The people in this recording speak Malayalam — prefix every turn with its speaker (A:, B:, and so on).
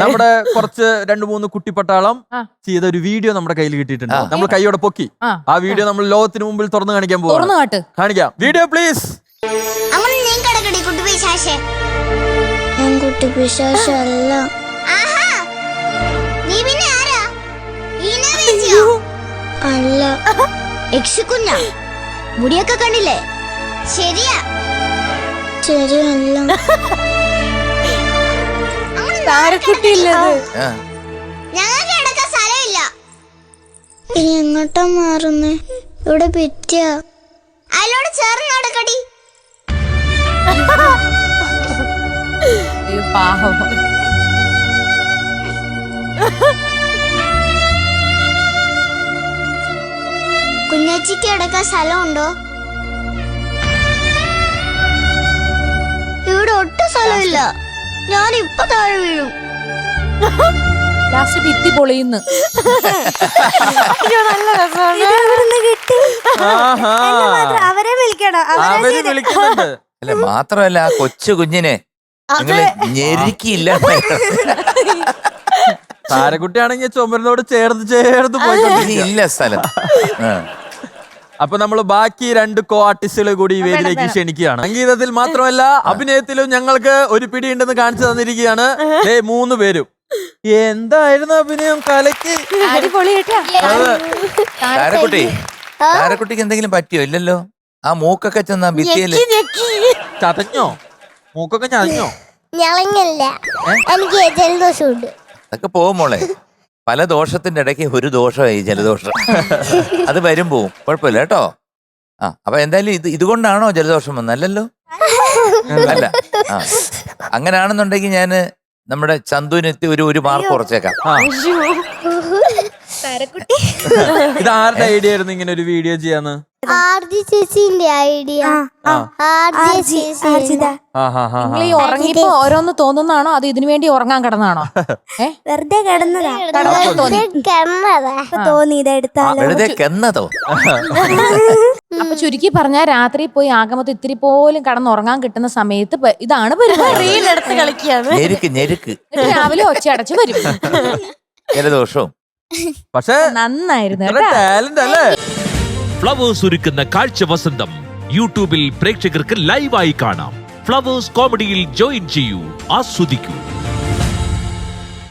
A: നമ്മുടെ കുറച്ച് 2-3 കുട്ടിപ്പട്ടാളം ചെയ്ത ഒരു വീഡിയോ നമ്മുടെ കയ്യിൽ കിട്ടിയിട്ടുണ്ട്. നമ്മൾ കൈയോടെ പൊക്കി ആ വീഡിയോ നമ്മൾ ലോകത്തിന് മുമ്പിൽ തുറന്നു കാണിക്കാൻ പോകും. കാണിക്കാം വീഡിയോ പ്ലീസ്.
B: അല്ല യക്ഷിക്കുഞ്ഞ മുടിയൊക്കെ കണ്ടില്ലേ? ശരിയാ ശരിയല്ല. ഞങ്ങൾക്ക് കിടക്കാൻ സ്ഥലമില്ല. ഇനി എങ്ങോട്ടാ മാറുന്നേ? ഇവിടെ പറ്റിയ അതിലോട് ചേർന്ന് നടക്കടി. കുഞ്ഞാച്ചിക്ക് കിടക്കാൻ സ്ഥലമുണ്ടോ? ഇവിടെ ഒട്ടും സ്ഥലമില്ല. ഞാൻ ഇപ്പൊ താഴെ വീഴും.
C: ലാസ്റ്റ് ഭിത്തി പൊളിയുന്നു.
B: അവരെ വിളിക്കണോ?
D: അല്ല മാത്രമല്ല ആ കൊച്ചു കുഞ്ഞിനെ നിങ്ങള് ഞെരുക്കിയില്ല.
A: താരക്കുട്ടിയാണെങ്കിൽ ചുമരിനോട് ചേർത്ത്
D: ഇല്ല സ്ഥലം.
A: അപ്പൊ നമ്മള് ബാക്കി 2 കോ ആർട്ടിസ്റ്റുകളെ കൂടി ഈ വേദിയിലേക്ക് ക്ഷണിക്കുകയാണ്. സംഗീതത്തിൽ മാത്രമല്ല അഭിനയത്തിലും ഞങ്ങൾക്ക് ഒരു പിടിയുണ്ടെന്ന് കാണിച്ചു തന്നിരിക്കുകയാണ് 3 പേരും. എന്തായിരുന്നു അഭിനയം? കലക്കി.
D: താരക്കുട്ടിക്ക് എന്തെങ്കിലും പറ്റിയോ? ഇല്ലല്ലോ. ആ മൂക്കൊക്കെ ചെന്ന ഭിത്തിയില്
A: ചതഞ്ഞോ? മൂക്കൊക്കെ ചതഞ്ഞോ?
B: ഞങ്ങളല്ല, എനിക്ക് ജലദോഷമുണ്ട്.
D: അതൊക്കെ പോവും മോളെ. പല ദോഷത്തിന്റെ ഇടയ്ക്ക് ഒരു ദോഷമായി ജലദോഷം. അത് വരും പോവും, കുഴപ്പമില്ല കേട്ടോ. അപ്പൊ എന്തായാലും ഇതുകൊണ്ടാണോ ജലദോഷം വന്നല്ലോ? അല്ല. അങ്ങനെയാണെന്നുണ്ടെങ്കിൽ ഞാന് നമ്മുടെ ചന്തുവിനെത്തി ഒരു മാർക്ക് കുറച്ചേക്കാം.
A: ഇത് ആരുടെ ഐഡിയ ആയിരുന്നു ഇങ്ങനെ ഒരു വീഡിയോ ചെയ്യാന്ന്?
B: ചേച്ചിന്റെ ഐഡിയ.
C: നിങ്ങൾ ഈ ഉറങ്ങിപ്പോ ഓരോന്ന് തോന്നുന്നാണോ അത് ഇതിനു വേണ്ടി ഉറങ്ങാൻ കിടന്നാണോ?
B: വെറുതെ കിടന്നതാ.
D: കിടന്നതോ?
C: അപ്പൊ ചുരുക്കി പറഞ്ഞാൽ രാത്രി പോയി ആകമത്ത് ഇത്തിരി പോലും കടന്നുറങ്ങാൻ കിട്ടുന്ന സമയത്ത് ഇതാണ് പരിപാടി.
D: ഞെരുക്ക്
C: രാവിലെ ഒച്ച അടച്ച് വരും.
D: ജലദോഷവും.
A: പക്ഷേ
C: നന്നായിരുന്നു.
A: ടാലന്റ് അല്ലേ?
E: ഫ്ലവേഴ്സ് ഒരുക്കുന്ന കാഴ്ച വസന്തം യൂട്യൂബിൽ പ്രേക്ഷകർക്ക് ലൈവായി കാണാം. ഫ്ലവേഴ്സ് കോമഡിയിൽ ജോയിൻ ചെയ്യൂ, ആസ്വദിക്കൂ.